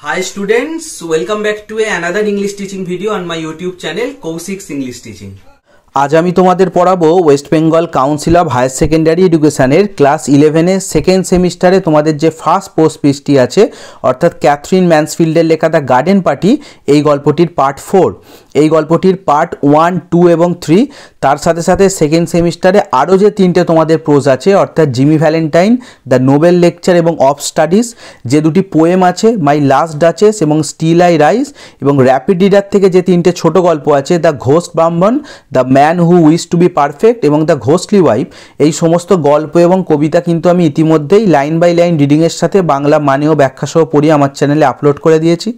Hi students, welcome back to another English teaching video on my YouTube channel Kaushik's English Teaching. আজ আমি তোমাদের পড়াবো west Bengal council of higher secondary এডুকেশনের class 11 second সেমিস্টারে তোমাদের যে ফার্স্ট পোস্ট পিসটি আছে অর্থাৎ ক্যাথরিন ম্যানসফিল্ডের লেখা দ্য গার্ডেন পার্টি, এই গল্পটির পার্ট 4, এই গল্পটির পার্ট 1, 2 এবং 3। তার সাথে সাথে সেকেন্ড সেমিস্টারে আরও যে তিনটে তোমাদের প্রোজ আছে অর্থাৎ Jimmy Valentine, the Nobel lecture এবং অফ স্টাডিজ, যে দুটি পোয়েম আছে মাই লাস্ট ডাচেস এবং স্টিল আই রাইজ, এবং র্যাপিড রিডার থেকে যে তিনটে ছোট গল্প আছে দ্য ঘোস্ট ব্রাহ্মণ, the man who wish to be perfect এবং দ্য ঘোস্টলি ওয়াইফ। এই সমস্ত গল্প এবং কবিতা কিন্তু আমি ইতিমধ্যেই লাইন বাই লাইন রিডিংয়ের সাথে বাংলা মানে ও ব্যাখ্যা সহ পড়িয়ে আমার চ্যানেলে আপলোড করে দিয়েছি।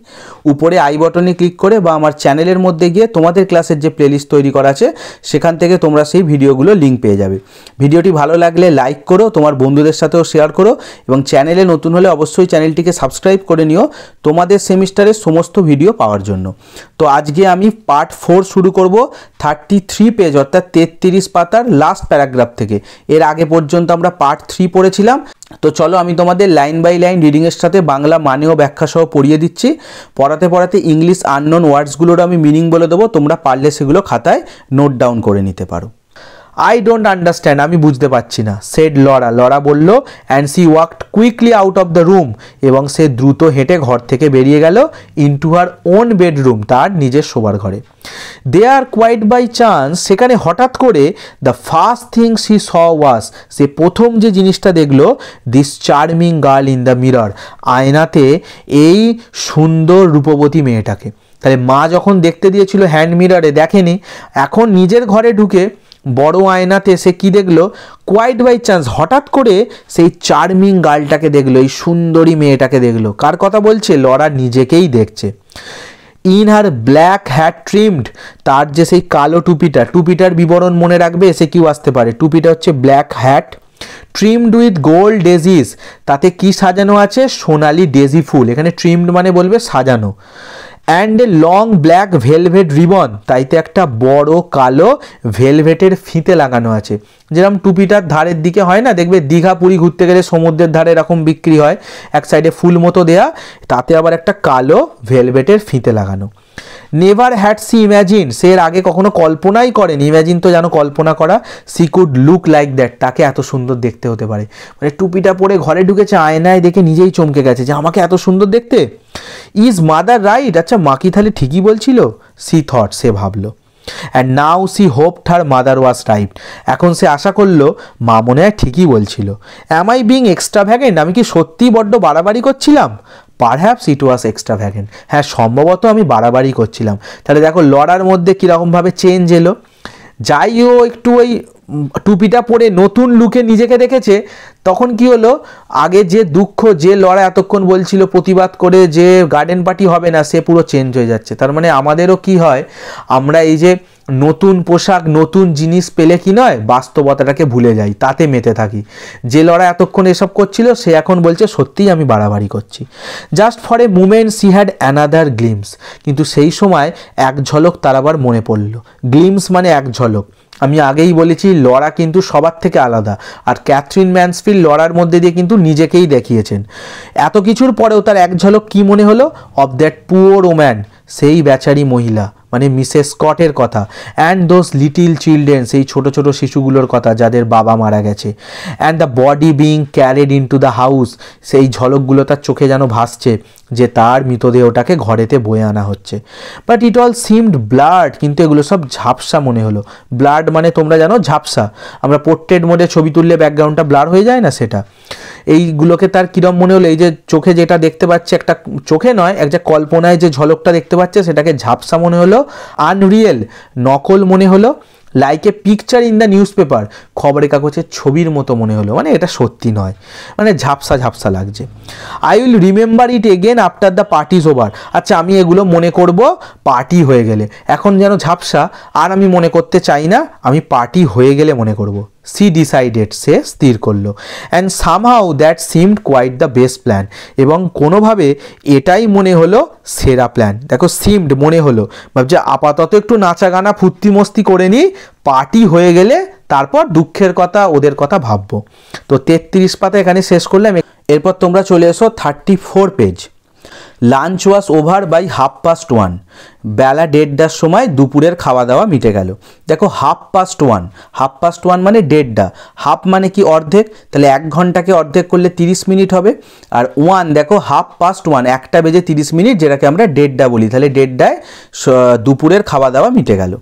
উপরে আই বটনে ক্লিক করে বা আমার চ্যানেলের মধ্যে গিয়ে তোমাদের ক্লাসের যে প্লেলিস্ট তৈরি করা আছে সেখান থেকে তোমরা সেই ভিডিওগুলো লিঙ্ক পেয়ে যাবে। ভিডিওটি ভালো লাগলে লাইক করো, তোমার বন্ধুদের সাথেও শেয়ার করো এবং চ্যানেলে নতুন হলে অবশ্যই চ্যানেলটিকে সাবস্ক্রাইব করে নিও তোমাদের সেমিস্টারের সমস্ত ভিডিও পাওয়ার জন্য। তো আজকে আমি পার্ট 4 শুরু করব 33 পেজ অর্থাৎ 33 পাতার লাস্ট প্যারাগ্রাফ থেকে। এর আগে পর্যন্ত আমরা পার্ট 3 পড়েছিলাম। তো চলো আমি তোমাদের লাইন বাই লাইন রিডিংয়ের সাথে বাংলা মানে ও ব্যাখ্যা সহ পড়িয়ে দিচ্ছি। পড়াতে পড়াতে ইংলিশ আননোন ওয়ার্ডসগুলোর আমি মিনিং বলে দেবো, তোমরা পারলে সেগুলো খাতায় নোট ডাউন করে নিতে পারো। আই ডোন্ট আন্ডারস্ট্যান্ড, আমি বুঝতে পারছি না। সেড লরা, লরা বলল। And she walked quickly out of the room, এবং সে দ্রুত হেঁটে ঘর থেকে বেরিয়ে গেল ইনটু হার ওন বেডরুম, তার নিজের শোবার ঘরে। They are quite by chance, সেখানে হঠাৎ করে the first thing she saw was, সে প্রথম যে জিনিসটা দেখলো this charming girl in the mirror, আয়নাতে এই সুন্দর রূপবতী মেয়েটাকে। তাহলে মা যখন দেখতে দিয়েছিল হ্যান্ড মিররে দেখেনি, এখন নিজের ঘরে ঢুকে বড় আয়নাতে সে কি দেখলো? কোয়াইট বাই চান্স, হঠাৎ করে সেই চার্মিং গার্লটাকে দেখলো, এই সুন্দরী মেয়েটাকে দেখলো। কার কথা বলছে? লরা নিজেকেই দেখছে। In her black hat trimmed, তার যে সেই কালো টুপিটা, টুপিটার বিবরণ মনে রাখবে, এসে কিউ আসতে পারে। টুপিটা হচ্ছে black hat, trimmed with gold daisies, তাতে কি সাজানো আছে? সোনালি ডেজি ফুল। এখানে ট্রিমড মানে বলবে সাজানো। And a long black velvet ribbon, তাইতে একটা বড় কালো ভেলভেটের ফিতে লাগানো আছে। যেরকম টুপিটার ধারের দিকে হয় না, দেখবে দীঘা পুরী ঘুরতে গেলে সমুদ্রের ধারে এরকম বিক্রি হয়, এক সাইডে ফুল মতো দেয়া, তাতে আবার একটা কালো ভেলভেটের ফিতে লাগানো। নেভার হ্যাড সি ইম্যাজিন, সে এর আগে কখনো কল্পনাই করেনি, ইম্যাজিন তো জানো কল্পনা করা, C could look like that, তাকে এত সুন্দর দেখতে হতে পারে। মানে টুপিটা পরে ঘরে ঢুকেছে, আয়নায় দেখে নিজেই চমকে গেছে যে আমাকে এত সুন্দর দেখতে। ইজ মাদার রাইট, আচ্ছা মা কি তাহলে ঠিকই বলছিল? সি থট, সে ভাবলো। And now she hoped her mother was right, এখন সে আশা করলো মা মনে হয় ঠিকই বলছিল। অ্যাম আই বিং এক্সট্রাভ্যাগেন্ট, আমি কি সত্যিই বড্ড বাড়াবাড়ি করছিলাম? পারহ্যাপস ইট ওয়াজ এক্সট্রাভ্যাগেন্ট, হ্যাঁ সম্ভবত আমি বাড়াবাড়ি করছিলাম। তাহলে দেখো লড়ার মধ্যে কীরকমভাবে চেঞ্জ এলো। যাই ও একটু ওই টুপিটা পরে নতুন লুকে নিজেকে দেখেছে, তখন কি হলো? আগে যে দুঃখ, যে লড়া এতক্ষণ বলছিল প্রতিবাদ করে যে গার্ডেন পার্টি হবে না, সে পুরো চেঞ্জ হয়ে যাচ্ছে। তার মানে আমাদেরও কি হয়, আমরা এই যে নতুন পোশাক নতুন জিনিস পেলে কি নয়, বাস্তবতাটাকে ভুলে যাই, তাতে মেতে থাকি। যে লড়া এতক্ষণ এসব করছিল সে এখন বলছে সত্যিই আমি বাড়াবাড়ি করছি। Just for a moment she had another glimpse, কিন্তু সেই সময় এক ঝলক তার আবার মনে পড়ল। গ্লিমস মানে এক ঝলক। আমি আগেই বলেছি লরা কিন্তু সবার থেকে আলাদা, আর ক্যাথরিন ম্যানসফিল্ড লরার মধ্যে দিয়ে কিন্তু নিজেকেই দেখিয়েছেন। এত কিছুর পরেও তার এক ঝলক কি মনে হলো? অফ দ্যাট পুওর ওম্যান, সেই বেচারি মহিলা, মানে মিসেস স্কটের কথা। অ্যান্ড দোজ লিটিল চিলড্রেন, সেই ছোট ছোট শিশুগুলোর কথা যাদের বাবা মারা গেছে। And the body being carried in to the house, সেই ঝলকগুলো তার চোখে যেন ভাসছে যে তার মৃতদেহটাকে ঘরেতে বয়ে আনা হচ্ছে। But it all seemed blood, কিন্তু এগুলো সব ঝাপসা মনে হলো। ব্লাড মানে তোমরা জানো ঝাপসা, আমরা পোর্ট্রেট মোডে ছবি তুললে ব্যাকগ্রাউন্ডটা ব্লার হয়ে যায় না, সেটা। এইগুলোকে তার কীরকম মনে হলো? এই যে চোখে যেটা দেখতে পাচ্ছে, একটা চোখে নয়, একটা কল্পনায় যে ঝলকটা দেখতে পাচ্ছে সেটাকে ঝাপসা মনে হলো, আনরিয়েল, নকল মনে হলো। Like a picture in the news paper, খবরের কাগজের ছবির মতো মনে হলো, মানে এটা সত্যি নয়, মানে ঝাপসা ঝাপসা লাগছে। I will remember it again after the party is over, আচ্ছা আমি এগুলো মনে করব পার্টি হয়ে গেলে। এখন যেন ঝাপসা, আর আমি মনে করতে চাই না, আমি পার্টি হয়ে গেলে মনে করব। সি ডিসাইডেড, সে স্থির করলো। And somehow that seemed quite the best plan, এবং কোনোভাবে এটাই মনে হলো সেরা প্ল্যান। দেখো সিমড মনে হলো, ভাবছে আপাতত একটু নাচা গানা ফুর্তি মস্তি করে নিই, পার্টি হয়ে গেলে তারপর দুঃখের কথা ওদের কথা ভাববো। তো 33 পাতা এখানে শেষ করলাম। এরপর তোমরা চলে এসো 34 page. Lunch was over by 1:30, বেলা 1:30টার সময় দুপুরের খাওয়া দাওয়া মিটে গেল। দেখো 1:30, 1:30 মানে 1:30, হাফ মানে কি অর্ধেক, তাহলে 1 ঘন্টাকে অর্ধেক করলে 30 মিনিট হবে। আর 1 দেখো 1:30, 1:30 যেটাকে আমরা 1:30 বলি, তাহলে 1:30টায় দুপুরের খাওয়া দাওয়া মিটে গেল।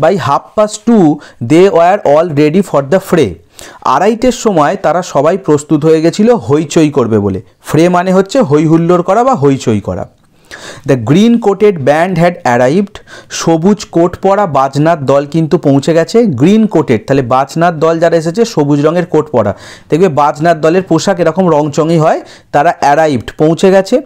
By 2:30 they were all ready for the fray, 2:30টার সময় তারা সবাই প্রস্তুত হয়ে গেছিল হইচই করবে বলে। ফ্রে মানে হচ্ছে হই হুল্লোড় করা বা হইচই করা। The green coated band had arrived, সবুজ কোট পরা বাজনার দল কিন্তু পৌঁছে গেছে। গ্রিন কোটেড, তাহলে বাজনার দল যারা এসেছে সবুজ রঙের কোট পরা, দেখবে বাজনার দলের পোশাক এরকম রংচঙই হয়। তারা অ্যারাইভড পৌঁছে গেছে।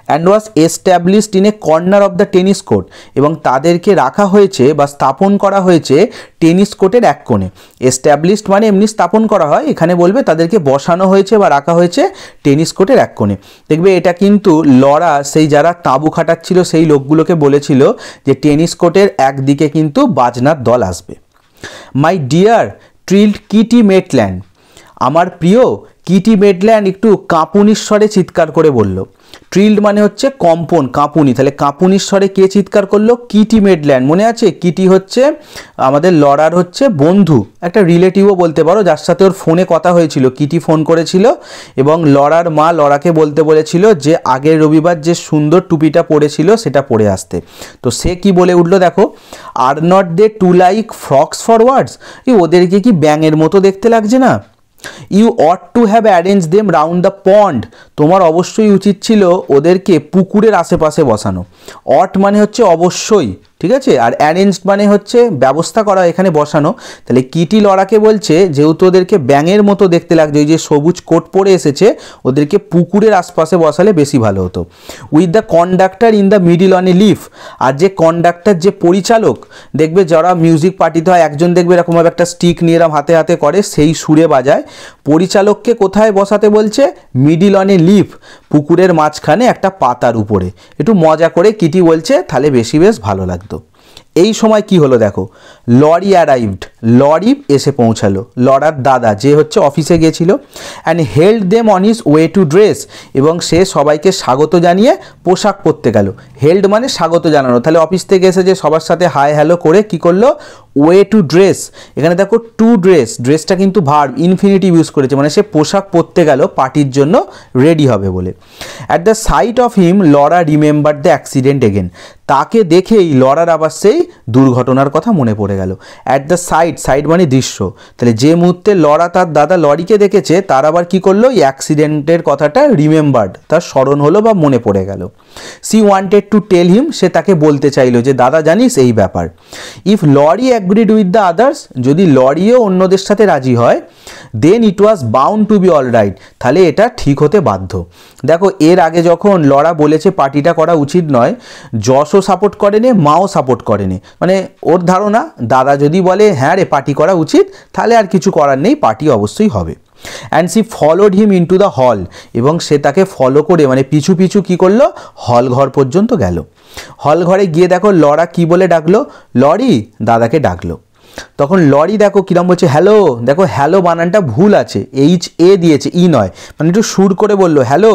And was established in a corner of the tennis court, এবং তাদেরকে রাখা হয়েছে বা স্থাপন করা হয়েছে টেনিস কোর্টের এক কোণে। এস্টাবলিশড মানে এমনি স্থাপন করা হয়, এখানে বলবে তাদেরকে বসানো হয়েছে বা রাখা হয়েছে টেনিস কোর্টের এক কোণে। দেখবে এটা কিন্তু লরা সেই যারা তাঁবু খাটাচ্ছিল সেই লোকগুলোকে বলেছিল যে টেনিস কোর্টের একদিকে কিন্তু বাজনার দল আসবে। মাই ডিয়ার ট্রিল্ড কিটি মেটল্যান্ড, আমার প্রিয় কিটি মেটল্যান্ড একটু কাঁপুনির স্বরে চিৎকার করে বলল। ট্রিল্ড মানে হচ্ছে কম্পন, কাঁপুনি, তাহলে কাঁপুনির স্বরে কে চিৎকার করলো? কিটি মেটল্যান্ড। মনে আছে কিটি হচ্ছে আমাদের লরার হচ্ছে বন্ধু, একটা রিলেটিভও বলতে পারো, যার সাথে ওর ফোনে কথা হয়েছিল। কিটি ফোন করেছিল এবং লরার মা লরাকে বলতে বলেছিল যে আগের রবিবার যে সুন্দর টুপিটা পরেছিল সেটা পরে আসতে। তো সে কি বলে উঠলো দেখো, are not they too like frogs for words, ওদেরকে কি ব্যাঙের মতো দেখতে লাগছে না? You ought to have arrange them round the pond, তোমার অবশ্যই উচিত ছিল ওদেরকে পুকুরের আশেপাশে বসানো। অট মানে হচ্ছে অবশ্যই, ঠিক আছে, আর অ্যারেঞ্জ মানে হচ্ছে ব্যবস্থা করা, এখানে বসানো। তাহলে কিটি লরাকে বলছে যেহেতু ওদেরকে ব্যাঙের মতো দেখতে লাগছে, ওই যে সবুজ কোট পরে এসেছে, ওদেরকে পুকুরের আশপাশে বসালে বেশি ভালো হতো। With the conductor in the middle on a leaf, আর যে কন্ডাক্টর যে পরিচালক, দেখবে যারা মিউজিক পার্টিতে হয় একজন দেখবে এরকমভাবে একটা স্টিক নিয়ে এরকম হাতে হাতে করে, সেই সুরে বাজায়। পরিচালককে কোথায় বসাতে বলছে? মিডিল অন এ লিফ, পুকুরের মাঝখানে একটা পাতার উপরে। একটু মজা করে কিটি বলছে, তাহলে বেশ ভালো লাগতো। এই সময় কি হলো দেখো, লরি অ্যারাইভড, লরি এসে পৌঁছালো, লরার দাদা যে হচ্ছে অফিসে গিয়েছিল। And held them on his way to dress, এবং সে সবাইকে স্বাগত জানিয়ে পোশাক পরতে গেল। হেল্ড মানে স্বাগত জানানো, তাহলে অফিস থেকে এসে যে সবার সাথে হাই হ্যালো করে কি করলো, ওয়ে টু ড্রেস। এখানে দেখো টু ড্রেস, ড্রেসটা কিন্তু ভার্ব ইনফিনিটিভ ইউজ করেছে, মানে সে পোশাক পরতে গেল পার্টির জন্য রেডি হবে বলে। At the sight of him Laura remember the accident again, তাকে দেখেই লরার আবার সেই দুর্ঘটনার কথা মনে পড়ে গেল। অ্যাট দ্য সাইট, সাইট মানে দৃশ্য, তাহলে যে মুহূর্তে লরা তার দাদা লরিকে দেখেছে তার আবার কি করলো, এই অ্যাক্সিডেন্টের কথাটা রিমেম্বার্ড, তার স্মরণ হলো বা মনে পড়ে গেল। She wanted to tell him, সে তাকে বলতে চাইলো যে দাদা জানিস এই ব্যাপার। If Laurie agreed with the others, যদি লরিও অন্যদের সাথে রাজি হয়, then it was bound to be all right, তাহলে এটা ঠিক হতে বাধ্য। দেখো এর আগে যখন লরা বলেছে পার্টিটা করা উচিত নয়, যশও সাপোর্ট করেনি, মাও সাপোর্ট করেনি, মানে ওর ধারণা দাদা যদি বলে হ্যাঁ রে পার্টি করা উচিত, তাহলে আর কিছু করার নেই, পার্টি অবশ্যই হবে। And she followed him into the hall, এবং সে তাকে ফলো করে মানে পিছু পিছু কি করলো, হল ঘর পর্যন্ত গেল। হল ঘরে গিয়ে দেখো লরা কি বলে ডাকলো, লরি, দাদাকে ডাকলো। তখন লরি দেখো কিরম বলছে, হ্যালো। দেখো হ্যালো বানানটা ভুল আছে, এইচ এ দিয়েছে, ই নয়, মানে একটু সুর করে বললো হ্যালো।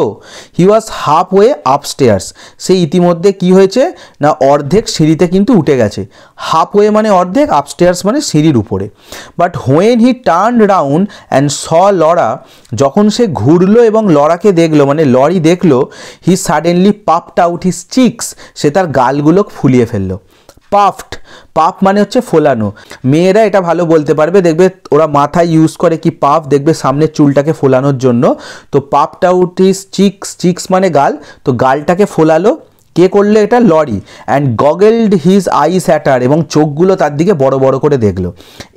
হি ওয়াজ হাফ ওয়ে আপস্টেয়ার্স, সে ইতিমধ্যে কি হয়েছে না অর্ধেক সিঁড়িতে কিন্তু উঠে গেছে। হাফ ওয়ে মানে অর্ধেক, আপস্টেয়ার্স মানে সিঁড়ির উপরে। But when he turn round and saw Laura, যখন সে ঘুরলো এবং লরাকে দেখলো, মানে লরি দেখলো, he suddenly puffed out his cheeks, সে তার গালগুলো ফুলিয়ে ফেললো। পাফড, পাফ মানে হচ্ছে ফোলানো, মেয়েরা এটা ভালো বলতে পারবে, দেখবে ওরা মাথায় ইউজ করে কি পাফ, দেখবে সামনের চুলটাকে ফোলানোর জন্য। তো puffed out his cheeks, cheeks মানে গাল, তো গালটাকে ফোলালো। কে করলো এটা? Laurie. And goggled his eyes at her, এবং চোখগুলো তার দিকে বড় বড় করে দেখলো।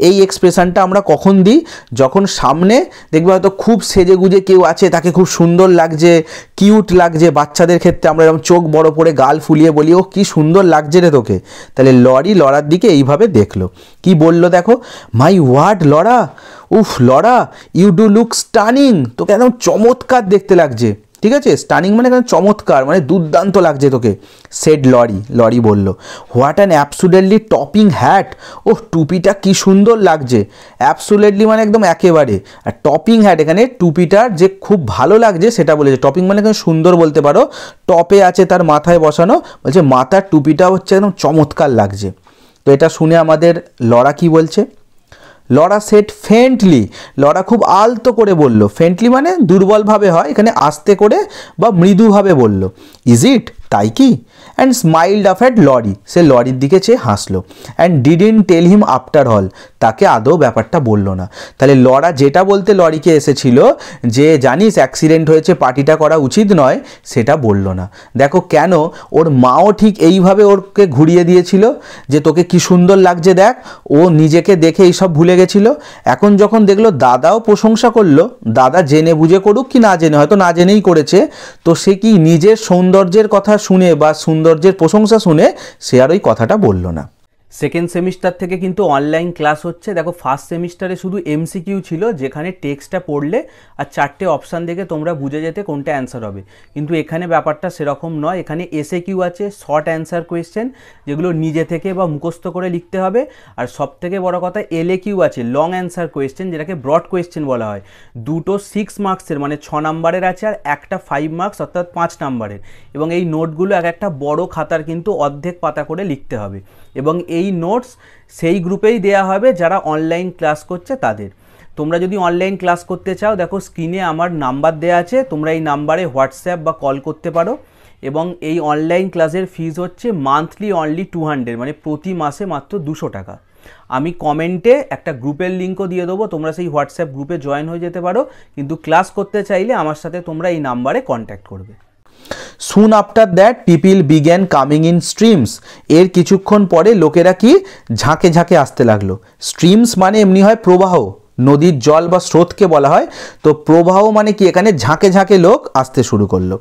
এই এক্সপ্রেশনটা আমরা কখন দিই? যখন সামনে দেখবে হয়তো খুব সেজে গুজে কেউ আছে, তাকে খুব সুন্দর লাগছে, কিউট লাগছে, বাচ্চাদের ক্ষেত্রে আমরা এরকম চোখ বড় করে গাল ফুলিয়ে বলি ও কি সুন্দর লাগছে রে তোকে, তাহলে লরি লরার দিকে এইভাবে দেখলো। কি বললো দেখো, মাই ওয়ার্ড লরা, উফ Laura, you do look stunning, তোকে একদম চমৎকার দেখতে লাগছে। ঠিক আছে, স্টানিং মানে চমৎকার, মানে দুর্দান্ত লাগছে তোকে, সেড লরি। লরি বলল, what an absolutely topping hat, ও টুপিটা কি সুন্দর লাগছে। অ্যাবসুলেটলি মানে একদম একেবারে, আর টপিং হ্যাট এখানে টুপিটার যে খুব ভালো লাগছে সেটা বলেছে। টপিং মানে এখানে সুন্দর বলতে পারো, টপে আছে তার মাথায় বসানো, বলছে মাথার টুপিটা হচ্ছে একদম চমৎকার লাগছে। তো এটা শুনে আমাদের লরা কি বলছে, লরা সেট ফেন্টলি, লরা খুব আলতো করে বলল, ফেন্টলি মানে দুর্বলভাবে হয়, এখানে আস্তে করে বা মৃদুভাবে বলল, ইজ ইট, তাই কি, and smiled up at Laurie, সে লরির দিকে চেয়ে হাসলো, and didn't tell him after all, তাকে আদৌ ব্যাপারটা বললো না। তাহলে লরা যেটা বলতে লরিকে এসেছিল যে জানিস অ্যাক্সিডেন্ট হয়েছে, পার্টিটা করা উচিত নয়, সেটা বললো না। দেখো কেন, ওর মাও ঠিক এইভাবে ওরকে ঘুরিয়ে দিয়েছিল যে তোকে কি সুন্দর লাগছে দেখ, ও নিজেকে দেখে এইসব ভুলে গেছিল। এখন যখন দেখলো দাদাও প্রশংসা করলো, দাদা জেনে বুঝে করুক কি না জেনে, হয়তো না জেনেই করেছে, তো সে কি নিজের সৌন্দর্যের কথা শুনে বা সৌন্দর্যের প্রশংসা শুনে সে আর ওই কথাটা বললো না। সেকেন্ড সেমিস্টার থেকে কিন্তু অনলাইন ক্লাস হচ্ছে। দেখো ফার্স্ট সেমিস্টারে শুধু এমসিকিউ ছিল, যেখানে টেক্সটটা পড়লে আর 4টে অপশান দেখে তোমরা বুঝে যেতে কোনটা অ্যান্সার হবে, কিন্তু এখানে ব্যাপারটা সেরকম নয়। এখানে এসএকিউ আছে, শর্ট অ্যান্সার কোয়েশ্চেন, যেগুলো নিজে থেকে বা মুখস্থ করে লিখতে হবে। আর সবথেকে বড় কথা এলএকিউ আছে, লং অ্যান্সার কোয়েশ্চেন, যেটাকে ব্রড কোয়েশ্চেন বলা হয়। দুটো 6 মার্কসের মানে 6 নাম্বারের আছে, আর একটা 5 মার্কস অর্থাৎ 5 নাম্বারের। এবং এই নোটগুলো এক একটা বড় খাতার কিন্তু অর্ধেক পাতা করে লিখতে হবে, এবং এই নোটস সেই গ্রুপেই দেয়া হবে যারা অনলাইন ক্লাস করছে তাদের। তোমরা যদি অনলাইন ক্লাস করতে চাও, দেখো স্ক্রিনে আমার নাম্বার দেওয়া আছে, তোমরা এই নাম্বারে হোয়াটসঅ্যাপ বা কল করতে পারো। এবং এই অনলাইন ক্লাসের ফিজ হচ্ছে মান্থলি অনলি 200, মানে প্রতি মাসে মাত্র 200 টাকা। আমি কমেন্টে একটা গ্রুপের লিঙ্কও দিয়ে দেবো, তোমরা সেই হোয়াটসঅ্যাপ গ্রুপে জয়েন হয়ে যেতে পারো, কিন্তু ক্লাস করতে চাইলে আমার সাথে তোমরা এই নাম্বারে কন্ট্যাক্ট করবে। Soon after that people began coming in streams, এর কিছুক্ষণ পরে লোকেরা কি ঝাঁকে ঝাঁকে আসতে লাগলো। স্ট্রিমস মানে এমনি হয় প্রবাহ, নদীর জল বা স্রোতকে বলা হয়। তো প্রবাহ মানে কি, এখানে ঝাঁকে ঝাঁকে লোক আসতে শুরু করলো।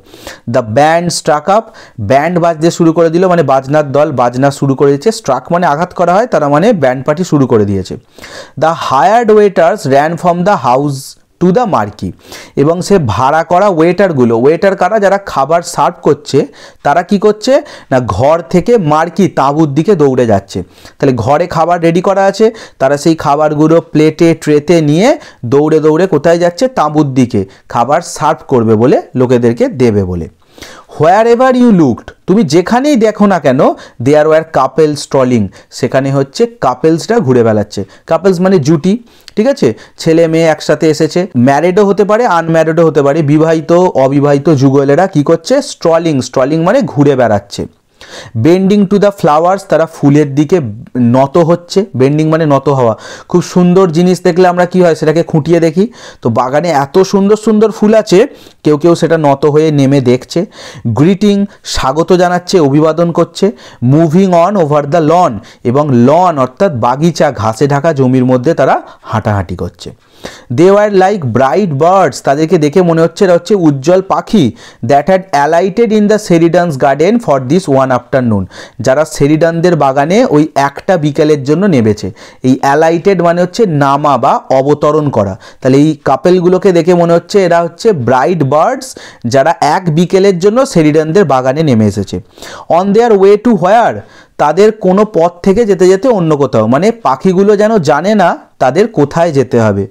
The band struck up, band বাজতে শুরু করে দিল, মানে বাজনার দল বাজনা শুরু করে দিয়েছে। স্ট্রাক মানে আঘাত করা হয়, তারা মানে ব্যান্ড পার্টি শুরু করে দিয়েছে। The hired waiters ran from the house to the marquee, এবং সে ভাড়া করা ওয়েটারগুলো, ওয়েটার কারা, যারা খাবার সার্ভ করছে, তারা কি করছে না ঘর থেকে মার্কি তাঁবুর দিকে দৌড়ে যাচ্ছে। তাহলে ঘরে খাবার রেডি করা আছে, তারা সেই খাবারগুলো প্লেটে ট্রেতে নিয়ে দৌড়ে দৌড়ে কোথায় যাচ্ছে, তাঁবুর দিকে খাবার সার্ভ করবে বলে, লোকেদেরকে দেবে বলে। হোয়ার এভার ইউ লুকড, তুমি যেখানেই দেখো না কেন, দেয়ার ওয়ার কাপেল স্ট্রলিং, সেখানে হচ্ছে কাপেলসরা ঘুরে বেড়াচ্ছে। কাপেলস মানে জুটি, ঠিক আছে, ছেলে মেয়ে একসাথে এসেছে, ম্যারিডও হতে পারে আনম্যারিডও হতে পারে, বিবাহিত অবিবাহিত যুগলেরা কি করছে, স্ট্রলিং, স্ট্রলিং মানে ঘুরে বেড়াচ্ছে। বেন্ডিং টু দ্য ফ্লাওয়ার্স, তারা ফুলের দিকে নত হচ্ছে। বেন্ডিং মানে নত হওয়া। খুব সুন্দর জিনিস দেখলে আমরা কি হয় সেটাকে খুঁটিয়ে দেখি, তো বাগানে এত সুন্দর সুন্দর ফুল আছে, কেউ কেউ সেটা নত হয়ে নেমে দেখছে। গ্রিটিং, স্বাগত জানাচ্ছে, অভিবাদন করছে। Moving on over the lawn, এবং লন অর্থাৎ বাগিচা, ঘাসে ঢাকা জমির মধ্যে তারা হাঁটাহাঁটি করছে। They were like bright birds, তাদেরকে দেখে মনে হচ্ছে এরা হচ্ছে উজ্জ্বল পাখি। That had alighted in the Sheridans garden for this one afternoon, যারা সেরিডানদের বাগানে ওই একটা বিকেলের জন্য নেমেছে। এই অ্যালাইটেড মানে হচ্ছে নামা বা অবতরণ করা। তাহলে এই কাপেলগুলোকে দেখে মনে হচ্ছে এরা হচ্ছে ব্রাইট বার্ডস, যারা এক বিকেলের জন্য সেরিডানদের বাগানে নেমে এসেছে। অন দেয়ার ওয়ে টু হোয়ার, তাদের কোনো পথ থেকে যেতে যেতে অন্য কোথাও, মানে পাখিগুলো যেন জানে না তাদের কোথায় যেতে হবে।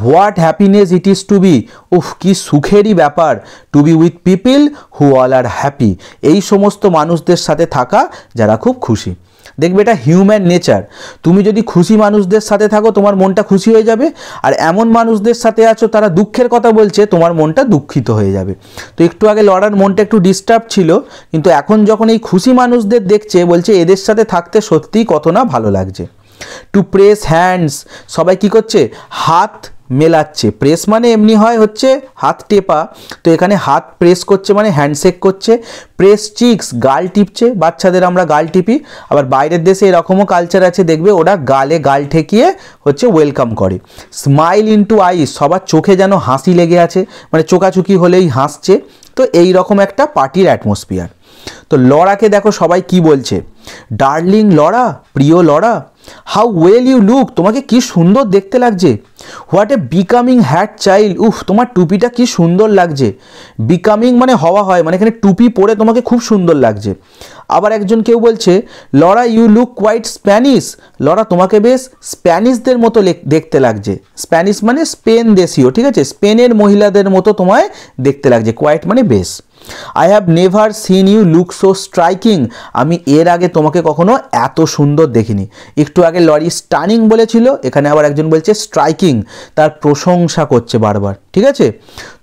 What happiness it is to be, উফ কি সুখেরই ব্যাপার, to be with people who all are happy, এই সমস্ত মানুষদের সাথে থাকা যারা খুব খুশি। দেখবে এটা হিউম্যান নেচার, তুমি যদি খুশি মানুষদের সাথে থাকো তোমার মনটা খুশি হয়ে যাবে, আর এমন মানুষদের সাথে আছো তারা দুঃখের কথা বলছে, তোমার মনটা দুঃখিত হয়ে যাবে। তো একটু আগে লরার মনটা একটু ডিস্টার্ব ছিল, কিন্তু এখন যখন এই খুশি মানুষদের দেখছে, বলছে এদের সাথে থাকতে সত্যিই কত না ভালো লাগছে। টু প্রেস হ্যান্ডস, সবাই কি করছে, হাত মেলাচ্ছে। প্রেস মানে এমনি হয় হচ্ছে হাত টেপা, তো এখানে হাত প্রেস করছে মানে হ্যান্ডশেক করছে। প্রেস চিক্স, গাল টিপছে, বাচ্চাদের আমরা গাল টিপি, আবার বাইরের দেশে এরকমও কালচার আছে দেখবে, ওরা গালে গাল ঠেকিয়ে হচ্ছে ওয়েলকাম করে। স্মাইল ইনটু আইস, সবার চোখে যেন হাসি লেগে আছে, মানে চোখাচুকি হলেই হাসছে। তো এই রকম একটা পার্টির অ্যাটমসফিয়ার। তো লরাকে দেখো সবাই কি বলছে, ডার্লিং লরা, প্রিয় লরা, হাউ ওয়েল ইউ লুক, তোমাকে কি সুন্দর দেখতে লাগছে। What a becoming hat child, উফ তোমার টুপিটা কি সুন্দর লাগছে। বিকামিং মানে হওয়া হয়, মানে এখানে টুপি পরে তোমাকে খুব সুন্দর লাগছে। আবার একজন কেউ বলছে Laura you look quite Spanish, Laura তোমাকে বেশ স্প্যানিশদের মতো দেখতে লাগছে। স্প্যানিশ মানে স্পেন দেশীয়, ঠিক আছে, স্পেনের মহিলাদের মতো তোমায় দেখতে লাগছে। কোয়াইট মানে বেশ। I have never seen you look so striking, আমি এর আগে তোমাকে কখনো এত সুন্দর দেখিনি। একটু আগে লরি স্টানিং বলেছিল, এখানে আবার একজন বলছে স্ট্রাইকিং, তার প্রশংসা করছে বারবার, ঠিক আছে।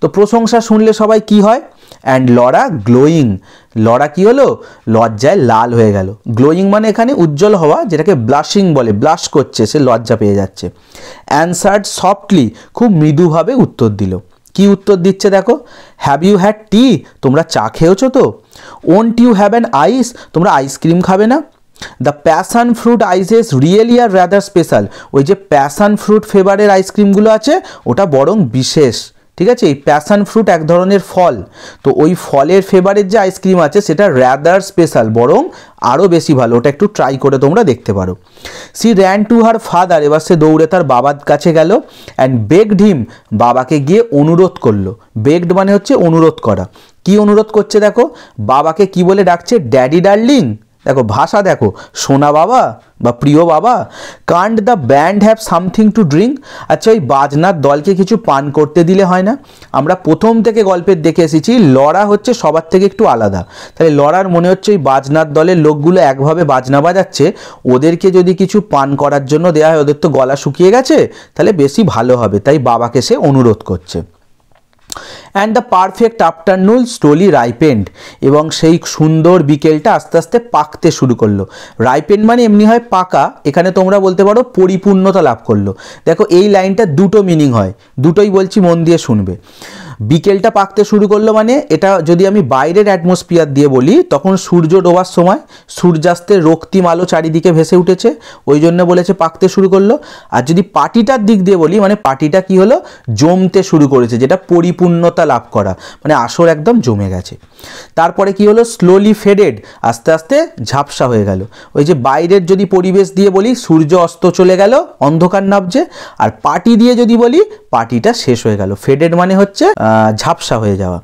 তো প্রশংসা শুনলে সবাই কি হয়, অ্যান্ড লরা গ্লোয়িং, লরা কি হলো, লজ্জায় লাল হয়ে গেল। গ্লোয়িং মানে এখানে উজ্জ্বল হওয়া, যেটাকে ব্লাশিং বলে, ব্লাশ করছে, সে লজ্জা পেয়ে যাচ্ছে। অ্যান্সার্ড সফটলি, খুব মৃদুভাবে উত্তর দিল। কি উত্তর দিচ্ছে দেখো, হ্যাভ ইউ হ্যাড টি, তোমরা চা খেয়েছো তো। Won't you have an ice, তোমরা আইসক্রিম খাবে না। The passion fruit ices really are rather special, ওই যে প্যাশন ফ্রুট ফ্লেভারের আইসক্রিমগুলো আছে ওটা বরং বিশেষ, ঠিক আছে। এই প্যাশন ফ্রুট এক ধরনের ফল, তো ওই ফলের ফ্লেভারের যে আইসক্রিম আছে সেটা রাদার স্পেশাল, বরং আরও বেশি ভালো, ওটা একটু ট্রাই করে তোমরা দেখতে পারো। She ran to her father, এবার সে দৌড়ে তার বাবার কাছে গেল। অ্যান্ড বেগড হিম, বাবাকে গিয়ে অনুরোধ করলো। বেগড মানে হচ্ছে অনুরোধ করা। কি অনুরোধ করছে দেখো, বাবাকে কি বলে ডাকছে, ড্যাডি ডার্লিং। দেখো ভাষা দেখো, সোনা বাবা বা প্রিয় বাবা। Can't the band have something to drink, আচ্ছা ওই বাজনার দলকে কিছু পান করতে দিলে হয় না। আমরা প্রথম থেকে গল্পের দেখে এসেছি লরা হচ্ছে সবার থেকে একটু আলাদা, তাহলে লরার মনে হচ্ছে ওই বাজনার দলের লোকগুলো একভাবে বাজনা বাজাচ্ছে, ওদেরকে যদি কিছু পান করার জন্য দেওয়া হয়, ওদের তো গলা শুকিয়ে গেছে, তাহলে বেশি ভালো হবে, তাই বাবাকে সে অনুরোধ করছে। And the perfect afternoon slowly ripened, এবং সেই সুন্দর বিকেলটা আস্তে আস্তে পাকতে শুরু করলো। রাইপেন্ড মানে এমনি হয় পাকা, এখানে তোমরা বলতে পারো পরিপূর্ণতা লাভ করলো। দেখো এই লাইনটা দুটো মিনিং হয়, দুটোই বলছি, মন দিয়ে শুনবে। বিকেলটা পাকতে শুরু করলো মানে এটা যদি আমি বাইরের অ্যাটমসফিয়ার দিয়ে বলি, তখন সূর্য ডোবার সময় সূর্যাস্তের রক্তিম আলো চারিদিকে ভেসে উঠেছে, ওই জন্য বলেছে পাকতে শুরু করলো। আর যদি পার্টিটার দিক দিয়ে বলি, মানে পার্টিটা কি হলো, জমতে শুরু করেছে, যেটা পরিপূর্ণতা লাভ করা, মানে আসর একদম জমে গেছে। তারপরে কি হলো, স্লোলি ফেডেড, আস্তে আস্তে ঝাপসা হয়ে গেল। ওই যে বাইরের যদি পরিবেশ দিয়ে বলি, সূর্য অস্ত চলে গেল, অন্ধকার নামছে। আর পার্টি দিয়ে যদি বলি, পার্টিটা শেষ হয়ে গেল। ফেডেড মানে হচ্ছে ঝাপসা হয়ে যাওয়া।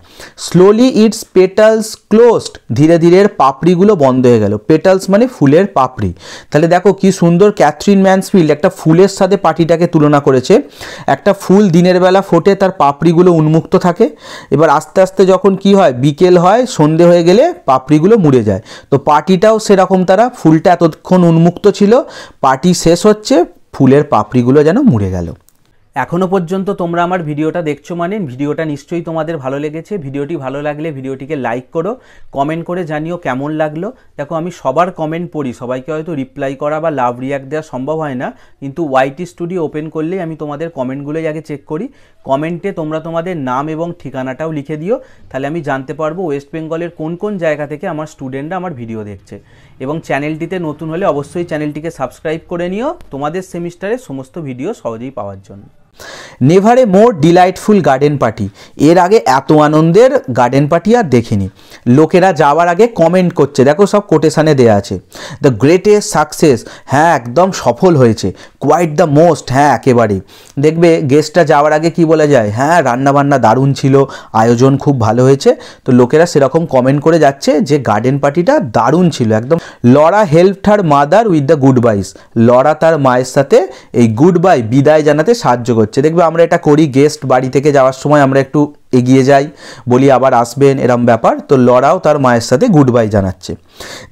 স্লোলি ইটস পেটালস ক্লোজড, ধীরে ধীরে পাপড়িগুলো বন্ধ হয়ে গেল। পেটালস মানে ফুলের পাপড়ি। তাহলে দেখো কি সুন্দর ক্যাথরিন ম্যানসফিল্ড একটা ফুলের সাথে পার্টিটাকে তুলনা করেছে। একটা ফুল দিনের বেলা ফোটে, তার পাপড়িগুলো উন্মুক্ত থাকে, এবার আস্তে আস্তে যখন কি হয়, বিকেল হয়, সন্ধে হয়ে গেলে পাপড়িগুলো মুড়ে যায়। তো পার্টিটাও সেরকম, তারা ফুলটা এতক্ষণ উন্মুক্ত ছিল, পার্টি শেষ হচ্ছে, ফুলের পাপড়িগুলো যেন মুড়ে গেল। এখনও পর্যন্ত তোমরা আমার ভিডিওটা দেখছো মানে ভিডিওটা নিশ্চয়ই তোমাদের ভালো লেগেছে। ভিডিওটি ভালো লাগলে ভিডিওটিকে লাইক করো, কমেন্ট করে জানিও কেমন লাগলো। দেখো আমি সবার কমেন্ট পড়ি, সবাইকে হয়তো রিপ্লাই করা বা লাভ রিয়াক্ট দেওয়া সম্ভব হয় না, কিন্তু ওয়াইটি স্টুডিও ওপেন করলেই আমি তোমাদের কমেন্টগুলোই আগে চেক করি। কমেন্টে তোমরা তোমাদের নাম এবং ঠিকানাটাও লিখে দিও, তাহলে আমি জানতে পারবো ওয়েস্ট বেঙ্গলের কোন কোন জায়গা থেকে আমার স্টুডেন্টরা আমার ভিডিও দেখছে। এবং চ্যানেলটিতে নতুন হলে অবশ্যই চ্যানেলটিকে সাবস্ক্রাইব করে নিও তোমাদের সেমিস্টারের সমস্ত ভিডিও সহজেই পাওয়ার জন্য। Never a more delightful garden party, এর আগে এত আনন্দের গার্ডেন পার্টি আর দেখিনি। লোকেরা যাওয়ার আগে কমেন্ট করছে, দেখো সব কোটেশানে দেওয়া আছে। দ্য গ্রেটেস্ট সাকসেস, হ্যাঁ একদম সফল হয়েছে। কোয়াইট দ্য মোস্ট, হ্যাঁ একেবারেই। দেখবে গেস্টটা যাওয়ার আগে কি বলে যায়, হ্যাঁ রান্নাবান্না দারুণ ছিল, আয়োজন খুব ভালো হয়েছে। তো লোকেরা সেরকম কমেন্ট করে যাচ্ছে যে গার্ডেন পার্টিটা দারুণ ছিল একদম। Laura helped her mother with the goodbyes, Laura তার মায়ের সাথে এই গুড বাই বিদায় জানাতে সাহায্য করছে। দেখবে আমরা এটা করি, গেস্ট বাড়ি থেকে যাওয়ার সময় আমরা একটু এগিয়ে যাই, বলি আবার আসবেন, এরম ব্যাপার। তো লরাও তার মায়ের সাথে গুড বাই জানাচ্ছে।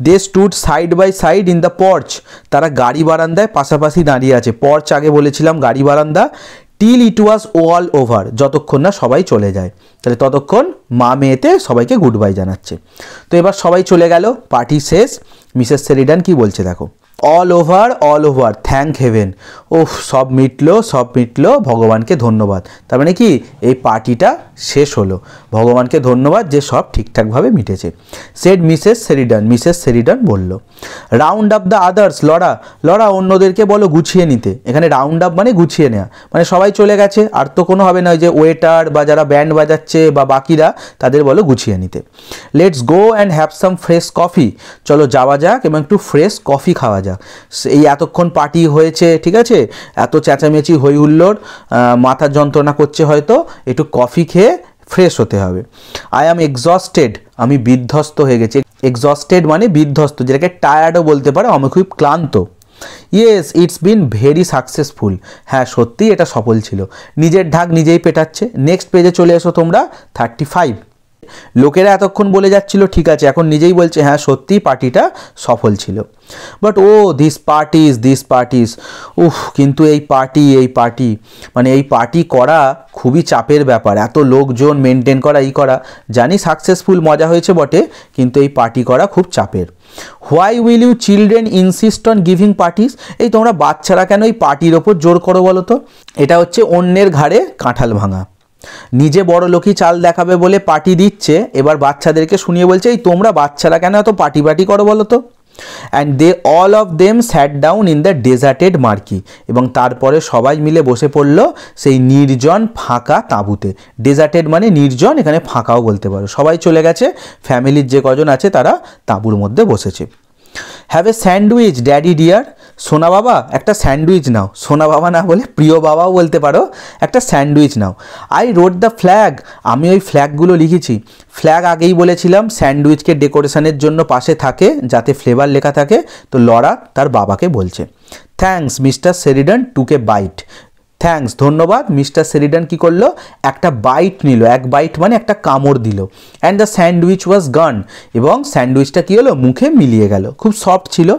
They stood side by side in the porch, তারা গাড়ি বারান্দায় পাশাপাশি দাঁড়িয়ে আছে। পর্চ আগে বলেছিলাম গাড়ি বারান্দা। Till it was all over, যতক্ষণ না সবাই চলে যায়, তাহলে ততক্ষণ মা মেয়েতে সবাইকে গুড বাই জানাচ্ছে। তো এবার সবাই চলে গেল, পার্টি শেষ। মিসেস সেরিডান কি বলছে দেখো, অল ওভার থ্যাংক হেভেন, ওহ সব মিটলো, ভগবানকে ধন্যবাদ। তার মানে কি এই পার্টিটা শেষ হলো, ভগবানকে ধন্যবাদ যে সব ঠিকঠাকভাবে মিটেছে। সেড মিসেস সেরিডান বলল। Round up the others, Laura অন্যদেরকে বলো গুছিয়ে নিতে। এখানে রাউন্ড আপ মানে গুছিয়ে নেওয়া, মানে সবাই চলে গেছে, আর তো কোনো হবে না, ওই যে ওয়েটার বা যারা ব্যান্ড বাজাচ্ছে বা বাকিরা, তাদের বলো গুছিয়ে নিতে। Let's go and have some fresh coffee, চলো যাওয়া যাক এবং একটু ফ্রেশ কফি খাওয়া যাক। যাক। এই এতক্ষণ পার্টি হয়েছে, ঠিক আছে, এত চেঁচামেচি হই হুল্লোড়, মাথার যন্ত্রণা করছে, হয়তো একটু কফি খেয়ে ফ্রেশ হতে হবে। আই অ্যাম এক্সস্টেড, আমি বিধ্বস্ত হয়ে গেছি। এক্সস্টেড মানে বিধ্বস্ত, যেটাকে টায়ার্ডও বলতে পারো, আমি খুব ক্লান্ত। Yes it's been very successful, হ্যাঁ সত্যিই এটা সফল ছিল। নিজের ঢাক নিজেই পেটাচ্ছে। নেক্সট পেজে চলে এসো তোমরা, 35। লোকেরা এতক্ষণ বলে যাচ্ছিল ঠিক আছে, এখন নিজেই বলছে হ্যাঁ সত্যিই পার্টিটা সফল ছিল। বাট ও দিস পার্টিস, উফ, কিন্তু এই পার্টি মানে এই পার্টি করা খুবই চাপের ব্যাপার। এত লোকজন মেনটেন করা, করা, জানি সাকসেসফুল মজা হয়েছে বটে, কিন্তু এই পার্টি করা খুব চাপের। Why will you children insist on giving parties, এই তোমরা বাচ্চারা কেন এই পার্টির ওপর জোর করো বলো তো? এটা হচ্ছে অন্যের ঘাড়ে কাঁঠাল ভাঙা। নিজে বড় লোকই চাল দেখাবে বলে পার্টি দিচ্ছে, এবার বাচ্চাদেরকে শুনিয়ে বলছে এই তোমরা বাচ্চারা কেন এত পার্টি করো বলো তো? And they all of them sat down in the deserted marquee, এবং তারপরে সবাই মিলে বসে পড়ল সেই নির্জন ফাঁকা তাঁবুতে। ডেজার্টেড মানে নির্জন, এখানে ফাঁকাও বলতে পারো। সবাই চলে গেছে, ফ্যামিলির যে কজন আছে তারা তাঁবুর মধ্যে বসেছে। Have a sandwich daddy dear, সোনা বাবা একটা স্যান্ডউইচ নাও। সোনা বাবা না বলে প্রিয় বাবাও বলতে পারো, একটা sandwich now. I wrote the flag, আমি ওই ফ্ল্যাগগুলো লিখেছি। ফ্ল্যাগ আগেই বলেছিলাম স্যান্ডউইচকে ডেকোরেশনের জন্য পাশে থাকে, যাতে ফ্লেভার লেখা থাকে। তো লরা তার বাবাকে বলছে থ্যাঙ্কস মিস্টার শেরিডান টুক এ বাইট, থ্যাঙ্কস ধন্যবাদ। মিস্টার শেরিডান কী করলো, একটা বাইট নিল, এক বাইট মানে একটা কামড় দিল। অ্যান্ড দ্য স্যান্ডউইচ ওয়াজ গান, এবং স্যান্ডউইচটা কী হলো, মুখে মিলিয়ে গেল, খুব সফট ছিল।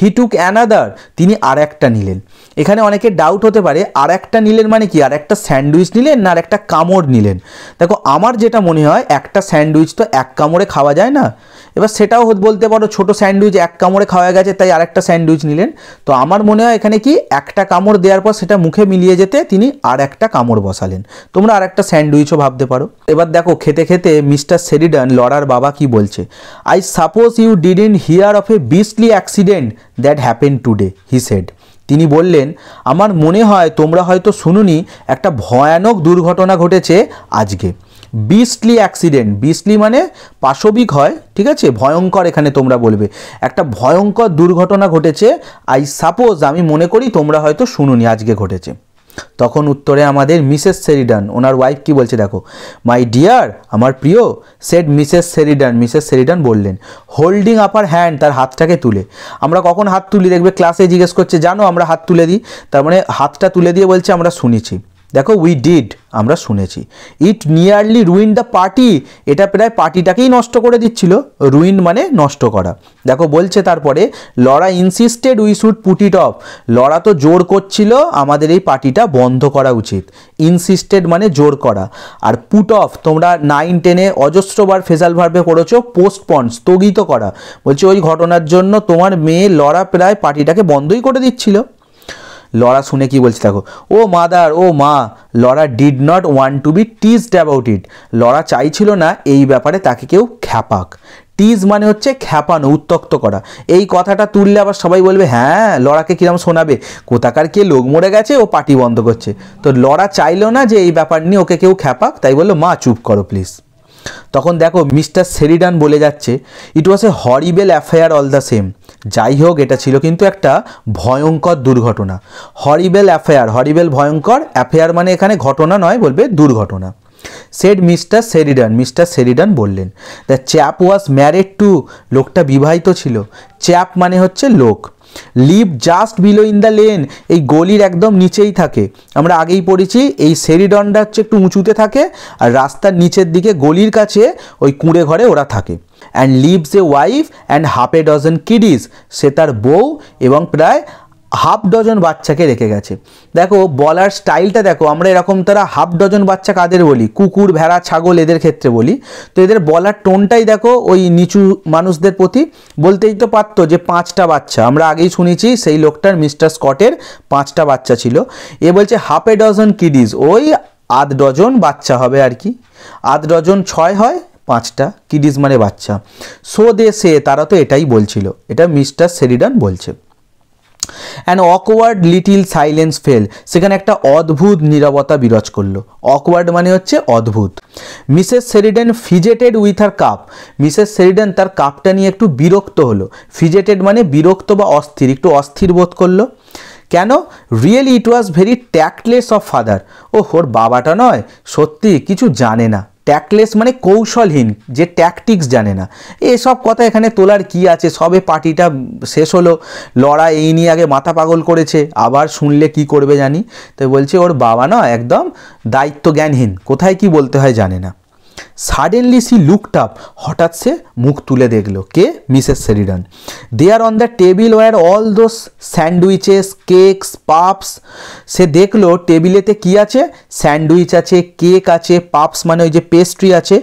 হি টুক অ্যানাদার, তিনি আর একটা নিলেন। এখানে অনেকে ডাউট হতে পারে আর একটা নিলেন মানে কি, আর একটা স্যান্ডউইচ নিলেন না আর একটা কামড় নিলেন? দেখো আমার যেটা মনে হয়, একটা স্যান্ডউইচ তো এক কামড়ে খাওয়া যায় না। এবার সেটাও বলতে পারো ছোট স্যান্ডউইচ এক কামড়ে খাওয়া গেছে তাই আরেকটা স্যান্ডউইচ নিলেন। তো আমার মনে হয় এখানে কি, একটা কামড় দেওয়ার পর সেটা মুখে মিলিয়ে যেতে তিনি আর একটা কামড় বসালেন। তোমরা আর একটা স্যান্ডউইচও ভাবতে পারো। এবার দেখো খেতে খেতে মিস্টার শেরিডান লরার বাবা কি বলছে। I suppose you didn't hear of a beastly accident that happen today, he said. তিনি বললেন আমার মনে হয় তোমরা হয়তো শুনুনি, একটা ভয়ানক দুর্ঘটনা ঘটেছে আজকে। বিস্টলি অ্যাক্সিডেন্ট, বিস্টলি মানে পাশবিক হয়, ঠিক আছে, ভয়ঙ্কর এখানে তোমরা বলবে। একটা ভয়ঙ্কর দুর্ঘটনা ঘটেছে। আই সাপোজ আমি মনে করি তোমরা হয়তো শুনুনি আজকে ঘটেছে। তখন উত্তরে আমাদের মিসেস শেরিডান, ওনার ওয়াইফ কি বলছে দেখো। মাই ডিয়ার, আমার প্রিয়, said Mrs Sheridan, Mrs Sheridan বললেন, হোল্ডিং আপার হ্যান্ড, তার হাতটাকে তুলে। আমরা কখন হাত তুলি দেখবে ক্লাসে জিজ্ঞেস করছে, জানো আমরা হাত তুলে দিই, তার মানে হাতটা তুলে দিয়ে বলছে আমরা শুনেছি। দেখো উই ডিড, আমরা শুনেছি। ইট নিয়ারলি রুইন দ্য পার্টি, এটা প্রায় পার্টিটাকেই নষ্ট করে দিচ্ছিল। রুইন মানে নষ্ট করা। দেখো বলছে তারপরে, Laura insisted we should put it off, Laura তো জোর করছিল আমাদের এই পার্টিটা বন্ধ করা উচিত। ইনসিস্টেড মানে জোর করা, আর পুট অফ তোমরা 9-10-এ অজস্রবার ফেজাল ভার্বে পড়েছো, পোস্টপন স্থগিত করা। বলছে ওই ঘটনার জন্য তোমার মেয়ে লরা প্রায় পার্টিটাকে বন্ধই করে দিচ্ছিল। লরা শুনে কি বলছে দেখো, ও মাদার, ও মা, Laura did not want to be teased about it, Laura চাইছিল না এই ব্যাপারে তাকে কেউ খ্যাপাক। টিজ মানে হচ্ছে খ্যাপানো, উত্তক্ত করা। এই কথাটা তুললে আবার সবাই বলবে হ্যাঁ লরাকে কিরম শোনাবে, কোথাকার কে লোক মরে গেছে ও পার্টি বন্ধ করছে। তো লরা চাইলো না যে এই ব্যাপার নিয়ে ওকে কেউ খ্যাপাক, তাই বললো মা চুপ করো প্লিজ। তখন দেখো মিস্টার শেরিডান বলে যাচ্ছে, it was a horrible affair all the same, যাই হোক এটা ছিল কিন্তু একটা ভয়ঙ্কর দুর্ঘটনা। হরিবেল অ্যাফেয়ার, হরিবেল ভয়ঙ্কর, অ্যাফেয়ার মানে এখানে ঘটনা নয়, বলবে দুর্ঘটনা। Said Mr Sheridan, Mr Sheridan বললেন, the chap was married to, লোকটা বিবাহিত ছিল। চ্যাপ মানে হচ্ছে লোক। Live just below in the lane, এই গলির একদম নিচেই থাকে। আমরা আগেই পড়েছি এই শেরিডনটা হচ্ছে একটু উঁচুতে থাকে, আর রাস্তার নিচের দিকে গলির কাছে ওই কুঁড়ে ঘরে ওরা থাকে। And leaves a wife and half a dozen kiddies, সে তার বউ এবং প্রায় হাফ ডজন বাচ্চাকে রেখে গেছে। দেখো বলার স্টাইলটা দেখো, আমরা এরকম তারা হাফ ডজন বাচ্চা কাদের বলি, কুকুর ভেড়া ছাগল এদের ক্ষেত্রে বলি। তো এদের বলার টোনটাই দেখো ওই নিচু মানুষদের প্রতি। বলতেই তো পারতো যে 5টা বাচ্চা, আমরা আগেই শুনেছি সেই লোকটার মিস্টার স্কটের 5টা বাচ্চা ছিল। এ বলছে হাফ এ ডজন কিডিস, ওই আধ ডজন বাচ্চা হবে আর কি। আধ ডজন 6 হয়, 5টা কিডিস মানে বাচ্চা। সো দে সে, তারা তো এটাই বলছিল, এটা মিস্টার শেরিডান বলছে। An awkward little silence fail, সেখানে একটা অদ্ভুত নীরবতা বিরাজ করলো। অকওয়ার্ড মানে হচ্ছে অদ্ভুত। Mrs Sheridan fidgeted with her cup, Mrs Sheridan তার কাপটা নিয়ে একটু বিরক্ত হলো। ফিজেটেড মানে বিরক্ত বা অস্থির, একটু অস্থির বোধ করলো। কেন? Really it was very tactless of father, ওর বাবাটা নয় সত্যি কিছু জানে না। ট্যাক্টলেস মানে কৌশলহীন, যে ট্যাকটিক্স জানে না। এসব কথা এখানে তোলার কি আছে, সবে পার্টিটা শেষ হলো, লড়া এই নিয়ে আগে মাথা পাগল করেছে, আবার শুনলে কি করবে জানি। তো বলছে ওর বাবা না একদম দায়িত্ব জ্ঞানহীন, কোথায় কি বলতে হয় জানে না। সাডেনলি সি লুকড আপ, হঠাৎ সে মুখ তুলে দেখলো। কে? Mrs Sheridan. There on the table were all those sandwiches, cakes, puffs. সে দেখলো টেবিলেতে কি আছে? স্যান্ডউইচ আছে, কেক আছে, পাপস মানে ওই যে পেস্ট্রি আছে,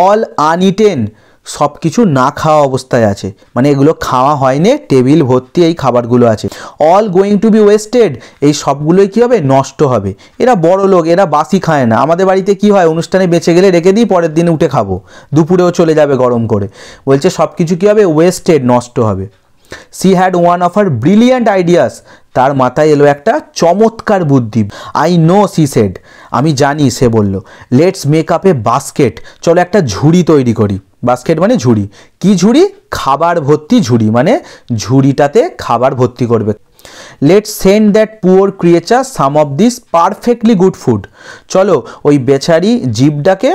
অল আনইটেন, সব কিছু না খাওয়া অবস্থায় আছে, মানে এগুলো খাওয়া হয়নি, টেবিল ভর্তি এই খাবারগুলো আছে। All going to be wasted, এই সবগুলোই কী হবে? নষ্ট হবে। এরা বড় লোক, এরা বাসি খায় না। আমাদের বাড়িতে কি হয়, অনুষ্ঠানে বেঁচে গেলে রেখে দিই, পরের দিন উঠে খাবো, দুপুরেও চলে যাবে গরম করে। বলছে সব কিছু কী হবে? ওয়েস্টেড, নষ্ট হবে। She had one of her brilliant ideas, তার মাথায় এলো একটা চমৎকার বুদ্ধি। আই নো, সি সেড, আমি জানি, সে বলল। Let's make up a basket, চলো একটা ঝুড়ি তৈরি করি। বাস্কেট মানে ঝুড়ি। কি ঝুড়ি? খাবার ভর্তি ঝুড়ি, মানে ঝুড়িটাতে খাবার ভর্তি করবে। Let's send that poor creature some of this perfectly good food, চলো ওই বেচারি জীবটাকে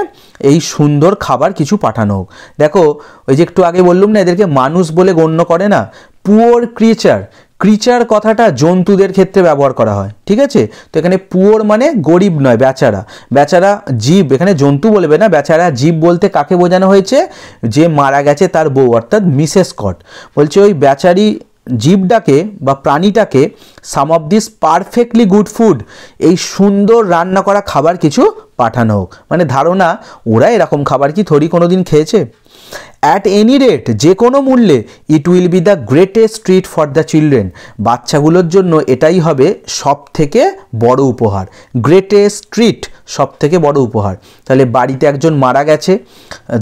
এই সুন্দর খাবার কিছু পাঠানো হোক। দেখো ওই যে একটু আগে বললাম না, এদেরকে মানুষ বলে গণ্য করে না। পুয়ার ক্রিয়েচার, ক্রিচার কথাটা জন্তুদের ক্ষেত্রে ব্যবহার করা হয়, ঠিক আছে? তো এখানে পুয়ার মানে গরিব নয়, বেচারা। বেচারা জীব, এখানে জন্তু বলবে না, বেচারা জীব বলতে কাকে বোঝানো হয়েছে? যে মারা গেছে তার বউ, অর্থাৎ মিসেস স্কট। বলছে ওই বেচারি জীবটাকে বা প্রাণীটাকে some of this perfectly good food, এই সুন্দর রান্না করা খাবার কিছু পাঠানো হোক। মানে ধারণা ওরা এরকম খাবার কি থরি কোনো দিন খেয়েছে? অ্যাট এনি রেট, যে কোনো মূল্যে, it will be the greatest treat for the children, বাচ্চাগুলোর জন্য এটাই হবে সব থেকে বড় উপহার। গ্রেটেস্ট ট্রিট, সব থেকে বড় উপহার। তাহলে বাড়িতে একজন মারা গেছে,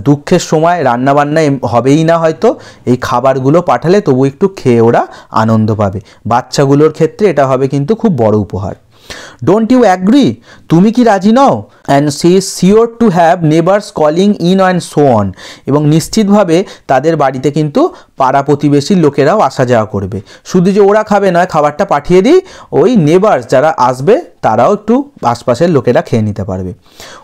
দুঃখের সময় রান্নাবান্না হবেই না হয়তো, এই খাবারগুলো পাঠালে তবু একটু খেয়ে ওরা আনন্দ পাবে। বাচ্চাগুলোর ক্ষেত্রে এটা হবে কিন্তু খুব বড় উপহার। ডোন্ট ইউ অ্যাগ্রি, তুমি কি রাজি নও? And she is sure to have neighbours calling in and so on, এবং নিশ্চিতভাবে তাদের বাড়িতে কিন্তু পাড়া প্রতিবেশীর লোকেরাও আসা যাওয়া করবে। শুধু যে ওরা খাবে নয়, খাবারটা পাঠিয়ে দিই, ওই নেবার্স যারা আসবে তারাও একটু আশপাশের লোকেরা খেয়ে নিতে পারবে।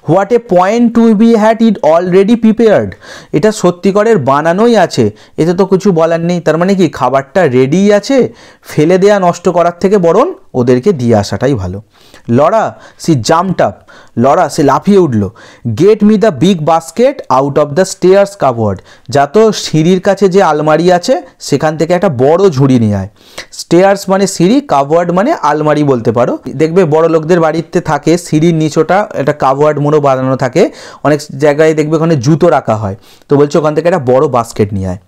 What a point to be had it already prepared, এটা সত্যিকারের বানানোই আছে, এতে তো কিছু বলার নেই। তার মানে কি খাবারটা রেডিই আছে, ফেলে দেয়া নষ্ট করার থেকে বরং ওদেরকে দিয়ে আসাটাই ভালো। Laura she jumped up, Laura সে লাফিয়ে উঠল। Get me the big basket out of the stairs cupboard, যা তো সিঁড়ির কাছে যে আলমারি আছে সেখান থেকে একটা বড় ঝুড়ি নিয়ে আয়। স্টেয়ার্স মানে সিঁড়ি, কাভার্ড মানে আলমারি বলতে পারো। দেখবে বড় লোকদের বাড়িতে থাকে সিঁড়ির নিচোটা একটা কাভার্ড মোড়ো বানানো থাকে, অনেক জায়গায় দেখবে ওখানে জুতো রাখা হয়। তো বলছে ওখান থেকে একটা বড় বাস্কেট নিয়ে আয়।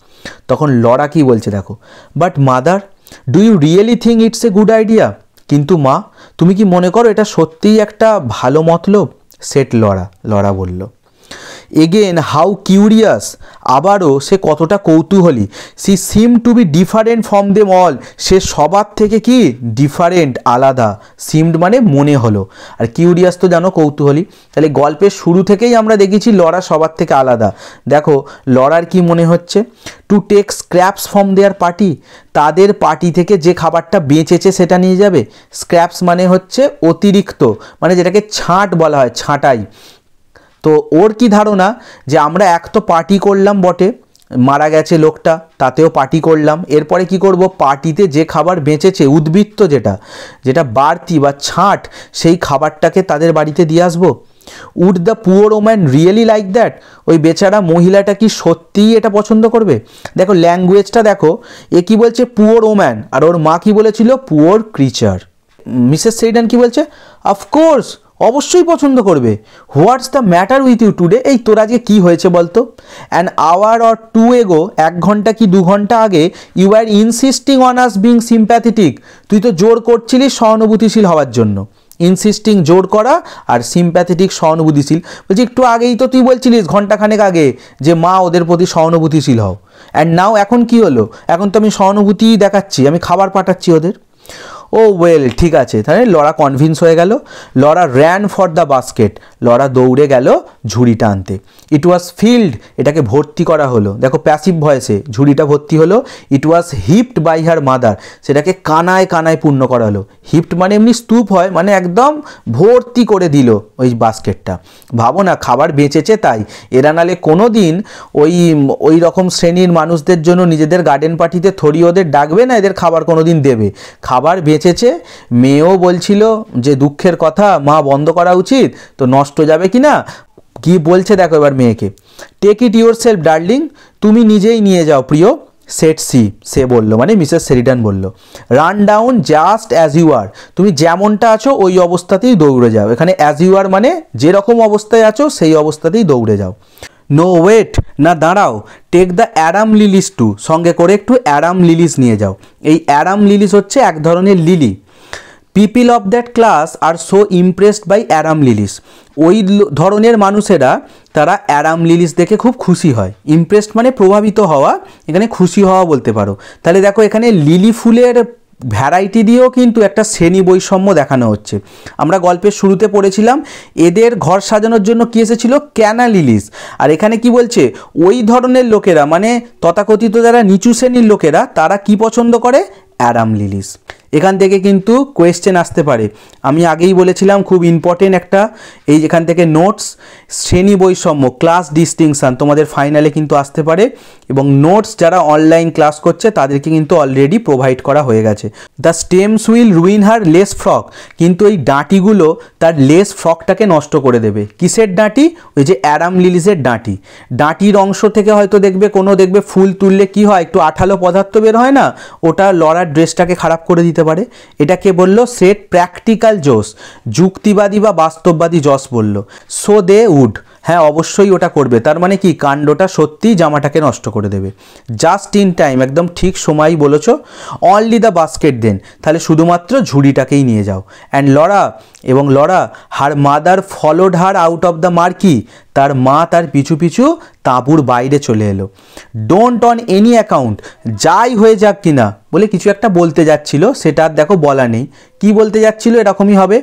তখন লরা কি বলছে দেখো, but mother do you really think it's a good idea, কিন্তু মা তুমি কি মনে করো এটা সত্যিই একটা ভালো মতলব? সেট লরা বলল। এগেন হাউ কিউরিয়াস, আবারও সে কতটা কৌতূহলী। She seem to be different from them all, সে সবার থেকে কি ডিফারেন্ট, আলাদা। সিমড মানে মনে হলো, আর কিউরিয়াস তো জানো কৌতূহলী। তাহলে গল্পের শুরু থেকেই আমরা দেখেছি লরা সবার থেকে আলাদা। দেখো লরার কি মনে হচ্ছে? To take scraps from their party, তাদের পার্টি থেকে যে খাবারটা বেঁচেছে সেটা নিয়ে যাবে। স্ক্র্যাপস মানে হচ্ছে অতিরিক্ত, মানে যেটাকে ছাঁট বলা হয়, ছাঁটাই। তো ওর কি ধারণা যে আমরা এক তো পার্টি করলাম বটে, মারা গেছে লোকটা, তাতেও পার্টি করলাম, এরপরে কি করব? পার্টিতে যে খাবার বেঁচেছে, উদ্বৃত্ত যেটা বাড়তি বা ছাঁট, সেই খাবারটাকে তাদের বাড়িতে দিয়ে আসবো। Would the poor woman really like that, ওই বেচারা মহিলাটা কি সত্যিই এটা পছন্দ করবে? দেখো ল্যাঙ্গুয়েজটা দেখো, এ কি বলছে? পুয়ার ওম্যান, আর ওর মা কি বলেছিল? Poor creature. মিসেস সেরিডান কি বলছে? অফকোর্স, অবশ্যই পছন্দ করবে। What's the matter with you today, এই তোর আজকে কী হয়েছে বলতো? অ্যান আওয়ার অর টু এগো, 1 ঘন্টা কি 2 ঘন্টা আগে, you are insisting on us being sympathetic, তুই তো জোর করছিলিস সহানুভূতিশীল হওয়ার জন্য। ইনসিস্টিং জোর করা, আর সিম্প্যাথেটিক সহানুভূতিশীল। বলছি একটু আগেই তো তুই বলছিলিস, ঘন্টাখানেক আগে, যে মা ওদের প্রতি সহানুভূতিশীল হও। অ্যান্ড নাও, এখন কি হলো? এখন তো আমি সহানুভূতি দেখাচ্ছি, আমি খাবার পাঠাচ্ছি ওদের। ও ওয়েল, ঠিক আছে। তাহলে লরা কনভিন্স হয়ে গেল। Laura ran for the basket, Laura দৌড়ে গেল ঝুড়িটা আনতে। ইট ওয়াজ ফিল্ড, এটাকে ভর্তি করা হলো। দেখো প্যাসিভ ভয়েসে ঝুড়িটা ভর্তি হলো। ইট ওয়াজ হিপড বাই হার মাদার, সেটাকে কানায় কানায় পূর্ণ করা হলো। হিপড মানে এমনি স্তূপ হয়, মানে একদম ভর্তি করে দিল ওই বাস্কেটটা। ভাবো না, খাবার বেঁচেছে তাই। এরা নালে কোনো দিন ওই রকম শ্রেণীর মানুষদের জন্য নিজেদের গার্ডেন পার্টিতে থরি ওদের ডাকবে না, এদের খাবার কোনো দিন দেবে। খাবার বেঁচেছে। মেয়েও বলছিল যে দুঃখের কথা, মা বন্ধ করা উচিত, তো নষ্ট যাবে কি না। কি বলছে দেখো এবার মেয়েকে, take it yourself darling, তুমি নিজেই নিয়ে যাও প্রিয়। সেট সি, সে বলল, মানে মিসেস শেরিডান বলল। Run down just as you are, তুমি যেমনটা আছো ওই অবস্থাতেই দৌড়ে যাও। এখানে অ্যাজ ইউ আর মানে যেরকম অবস্থায় আছো সেই অবস্থাতেই দৌড়ে যাও। নো ওয়েট, না দাঁড়াও। Take the Adam lilies too, সঙ্গে করে একটু অ্যাডাম লিলিস নিয়ে যাও। এই অ্যাডাম লিলিস হচ্ছে এক ধরনের lily. People of that class are so impressed by Adam lilies, ওই ধরনের মানুষেরা তারা অ্যাডাম লিলিস দেখে খুব খুশি হয়। ইমপ্রেসড মানে প্রভাবিত হওয়া, এখানে খুশি হওয়া বলতে পারো। তাহলে দেখো এখানে লিলি ফুলের ভ্যারাইটি দিয়েও কিন্তু একটা শ্রেণী বৈষম্য দেখানো হচ্ছে। আমরা গল্পের শুরুতে পড়েছিলাম এদের ঘর সাজানোর জন্য কী এসেছিল, ক্যানা লিলিস। আর এখানে কি বলছে, ওই ধরনের লোকেরা মানে তথাকথিত যারা নিচু শ্রেণীর লোকেরা তারা কি পছন্দ করে, অ্যাডাম লিলিস। এখান থেকে কিন্তু কোয়েশ্চেন আসতে পারে। আমি আগেই বলেছিলাম খুব ইম্পর্টেন্ট একটা, এই এখান থেকে নোটস, শ্রেণী বৈষম্য, ক্লাস ডিস্টিংশন তোমাদের ফাইনালে কিন্তু আসতে পারে। এবং নোটস যারা অনলাইন ক্লাস করছে তাদেরকে কিন্তু অলরেডি প্রোভাইড করা হয়ে গেছে। The stems will ruin her lace frock, কিন্তু এই ডাঁটিগুলো তার লেস ফ্রকটাকে নষ্ট করে দেবে। কিসের ডাঁটি, ওই যে অ্যাডাম লিলিসের ডাঁটি। ডাঁটির অংশ থেকে হয়তো দেখবে ফুল তুললে কি হয়, একটু আঠালো পদার্থ বের হয় না, ওটা লরার ড্রেসটাকে খারাপ করে দিতে পারে। এটাকে বললো সেট প্র্যাকটিক্যাল জোস, যুক্তিবাদী বা বাস্তববাদী জস বললো। সো দে উড, হ্যাঁ অবশ্যই ওটা করবে। তার মানে কি, কাণ্ডটা সত্যিই জামাটাকে নষ্ট করে দেবে। জাস্ট ইন টাইম, একদম ঠিক সময়ই বলেছ। অনলি দ্য বাস্কেট দেন, তাহলে শুধুমাত্র ঝুড়িটাকেই নিয়ে যাও। And Laura her mother followed her out of the marquee, তার মা তার পিছু পিছু তাঁবুর বাইরে চলে এলো। ডোন্ট অন এনি অ্যাকাউন্ট, যাই হয়ে যাক কিনা বলে কিছু একটা বলতে যাচ্ছিল, সেটা আর দেখো বলা নেই। কি বলতে যাচ্ছিল, এরকমই হবে,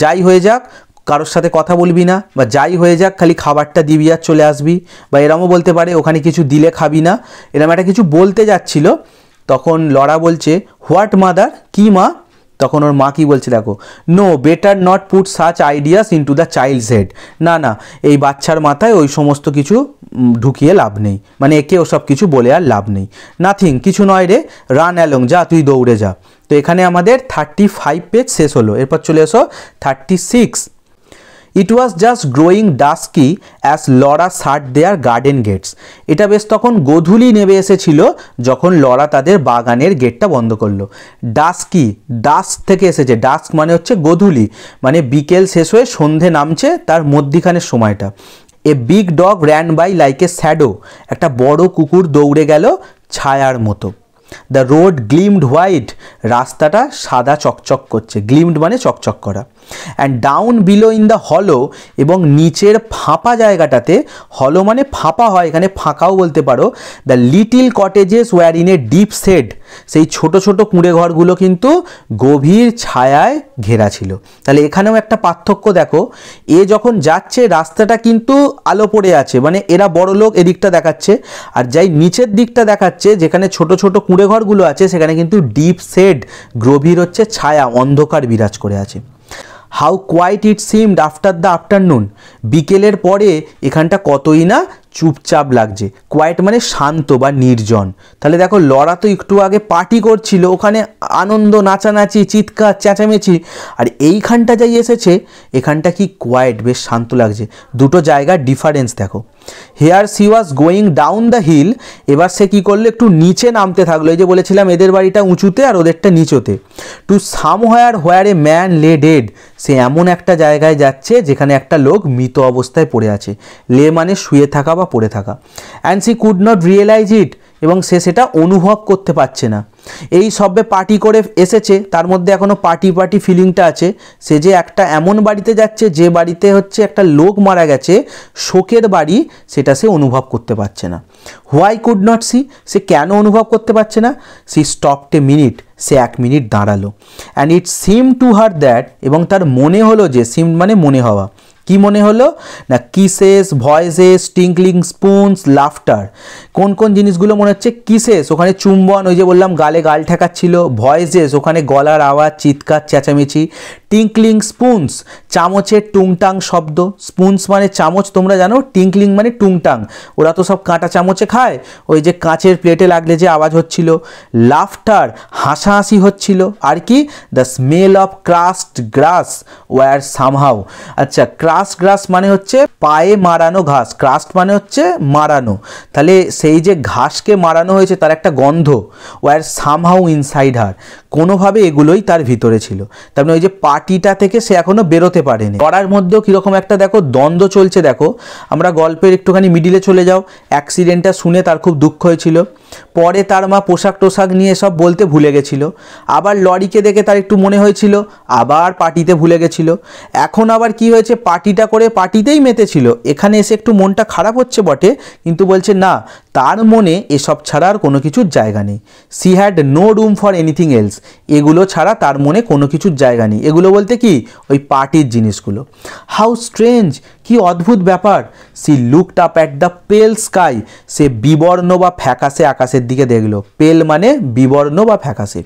যাই হয়ে যাক কারোর সাথে কথা বলবি না, বা যাই হয়ে যাক খালি খাবারটা দিবি আর চলে আসবি, বা এরমও বলতে পারে ওখানে কিছু দিলে খাবি না, এরম একটা কিছু বলতে যাচ্ছিল। তখন লরা বলছে, হোয়াট মাদার, কি মা? তখন ওর মা কি বলছে দেখো, no better not put such ideas into the child's head, না না এই বাচ্চার মাথায় ওই সমস্ত কিছু ঢুকিয়ে লাভ নেই, মানে একে ওসব কিছু বলে আর লাভ নেই। নাথিং, কিছু নয় রে, রান অ্যালং, যা তুই দৌড়ে যা। তো এখানে আমাদের 35 পেজ শেষ হলো। এরপর চলে এসো 36। It was just growing dusky as Laura shut their garden gates, এটা বেশ তখন গোধূলি নেমে এসেছিল যখন লরা তাদের বাগানের গেটটা বন্ধ করলো। ডাস্কি, ডাস্ক থেকে এসেছে, ডাস্ক মানে হচ্ছে গোধূলি, মানে বিকেল শেষ হয়ে সন্ধে নামছে তার মধ্যিখানের সময়টা। A big dog ran by like a shadow, একটা বড় কুকুর দৌড়ে গেল ছায়ার মতো। দ্য রোড গ্লিমড হোয়াইট, রাস্তাটা সাদা চকচক করছে, গ্লিমড মানে চকচক করা। And down below in the হলো, এবং নিচের ফাঁপা জায়গাটাতে, হলো মানে ফাঁপা হয়, এখানে ফাঁকাও বলতে পারো। The little cottages were in a deep shade, সেই ছোট ছোট কুঁড়ে ঘরগুলো কিন্তু গভীর ছায়ায় ঘেরা ছিল। তাহলে এখানেও একটা পার্থক্য দেখো, এ যখন যাচ্ছে রাস্তাটা কিন্তু আলো পড়ে আছে, মানে এরা বড় লোক এদিকটা দেখাচ্ছে, আর যাই নিচের দিকটা দেখাচ্ছে যেখানে ছোট ছোট কুঁড়ে ঘরগুলো আছে সেখানে কিন্তু ডিপ শেড, গভীর হচ্ছে ছায়া, অন্ধকার বিরাজ করে আছে। How quiet it seemed after the afternoon, বিকেলের পরে এখানটা কতই না চুপচাপ লাগছে। কোয়াইট মানে শান্ত বা নির্জন। তাহলে দেখো লরা তো একটু আগে পার্টি করছিল, ওখানে আনন্দ, নাচানাচি, চিৎকার, চেঁচামেচি, আর এইখানটা যাই এসেছে এখানটা কি কোয়াইট, বেশ শান্ত লাগছে। দুটো জায়গার ডিফারেন্স দেখো। Here she was going down the hill, এবার সে কী করলো, একটু নিচে নামতে থাকলো। এই যে বলেছিলাম এদের বাড়িটা উঁচুতে আর ওদেরটা নিচুতে। To somewhere where a man lay dead, সে এমন একটা জায়গায় যাচ্ছে যেখানে একটা লোক মৃত অবস্থায় পড়ে আছে। লে মানে শুয়ে থাকা বা পড়ে থাকা। And she could not realise it, এবং সে সেটা অনুভব করতে পারছে না। এই সবে পার্টি করে এসেছে, তার মধ্যে এখনও পার্টি ফিলিংটা আছে। সে যে একটা এমন বাড়িতে যাচ্ছে যে বাড়িতে হচ্ছে একটা লোক মারা গেছে, শোকের বাড়ি, সেটা সে অনুভব করতে পারছে না। হোয়াই কুড নট সি, সে কেন অনুভব করতে পারছে না? সি স্টপড এ মিনিট, সে 1 মিনিট দাঁড়ালো। And it seem to her that, এবং তার মনে হলো যে, সিম মানে মনে হওয়া, কি মনে হলো না, কিসেস, ভয়েসেস, টিঙ্কলিং স্পুনস, লাফটার। কোন কোন জিনিসগুলো মনে হচ্ছে? কিসেস, ওখানে চুম্বন, ওই যে বললাম গালে গাল ঠেকাচ্ছিল। ভয়েসেস, ওখানে গলার আওয়াজ, চিৎকার, চেঁচামেচি। টিঙ্কলিং স্পুনস, চামচের টুংটাং শব্দ। স্পুনস মানে চামচ, তোমরা জানো। টিঙ্কলিং মানে টুংটাং, ওরা তো সব কাঁটা চামচে খায়, ওই যে কাঁচের প্লেটে লাগলে যে আওয়াজ হচ্ছিল। লাফটার, হাসাহাসি হচ্ছিল। আর কি? The smell of crushed grass was somehow. আচ্ছা, ক্রাস্ট গ্রাস মানে হচ্ছে পায়ে মারানো ঘাস, ক্রাস্ট মানে হচ্ছে মারানো, তাহলে সেই যে ঘাসকে মারানো হয়েছে তার একটা গন্ধ। ওয়ার সামহাউ ইনসাইড হার, কোনোভাবে এগুলোই তার ভিতরে ছিল। তার মানে ওই যে পার্টিটা থেকে সে এখনো বেরোতে পারেনি। পড়ার মধ্যেও কীরকম একটা দেখো দ্বন্দ্ব চলছে। দেখো, আমরা গল্পের একটুখানি মিডিলে চলে যাও। অ্যাক্সিডেন্টটা শুনে তার খুব দুঃখ হয়েছিল, পরে তার মা পোশাক টোশাক নিয়ে সব বলতে ভুলে গেছিল। আবার লরিকে দেখে তার একটু মনে হয়েছিল, আবার পার্টিতে ভুলে গেছিল। এখন আবার কি হয়েছে, পার্টিটা করে পার্টিতেই মেতেছিল, এখানে এসে একটু মনটা খারাপ হচ্ছে বটে, কিন্তু বলছে না, তার মনে এসব ছাড়া আর কোনো কিছুর জায়গা নেই। She had no room for anything else, এগুলো ছাড়া তার মনে কোনো কিছুর জায়গা নেই। এগুলো বলতে কি, ওই পার্টির জিনিসগুলো। হাউ স্ট্রেঞ্জ, কি অদ্ভুত ব্যাপার। She looked up at the pale sky, সে বিবর্ণ বা ফ্যাকাশে আকাশের দিকে দেখলো। পেল মানে বিবর্ণ বা ফ্যাকাশে।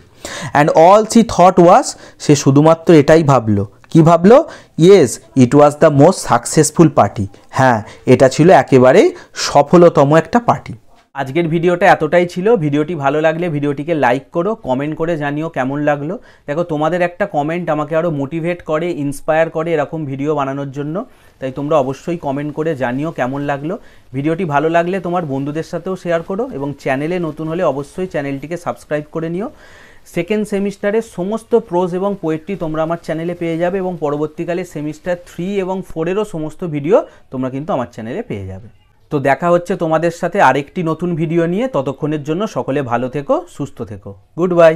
And all she thought was, সে শুধুমাত্র এটাই ভাবলো। কি ভাবলো? Yes, it was the most successful party. হ্যাঁ, এটা ছিল একেবারেই সফলতম একটা পার্টি। আজকের ভিডিওটা এতটাই ছিল। ভিডিওটি ভালো লাগলে ভিডিওটিকে লাইক করো, কমেন্ট করে জানিও কেমন লাগলো। দেখো, তোমাদের একটা কমেন্ট আমাকে আরও মোটিভেট করে, ইন্সপায়ার করে এরকম ভিডিও বানানোর জন্য। তাই তোমরা অবশ্যই কমেন্ট করে জানিও কেমন লাগলো। ভিডিওটি ভালো লাগলে তোমার বন্ধুদের সাথেও শেয়ার করো, এবং চ্যানেলে নতুন হলে অবশ্যই চ্যানেলটিকে সাবস্ক্রাইব করে নিও। সেকেন্ড সেমিস্টারের সমস্ত প্রোজ এবং পোয়েট্রি তোমরা আমার চ্যানেলে পেয়ে যাবে, এবং পরবর্তীকালে সেমিস্টার 3 এবং 4-এরও সমস্ত ভিডিও তোমরা কিন্তু আমার চ্যানেলে পেয়ে যাবে। তো দেখা হচ্ছে তোমাদের সাথে আরেকটি নতুন ভিডিও নিয়ে। ততক্ষণের জন্য সকলে ভালো থেকো, সুস্থ থেকো। Good bye.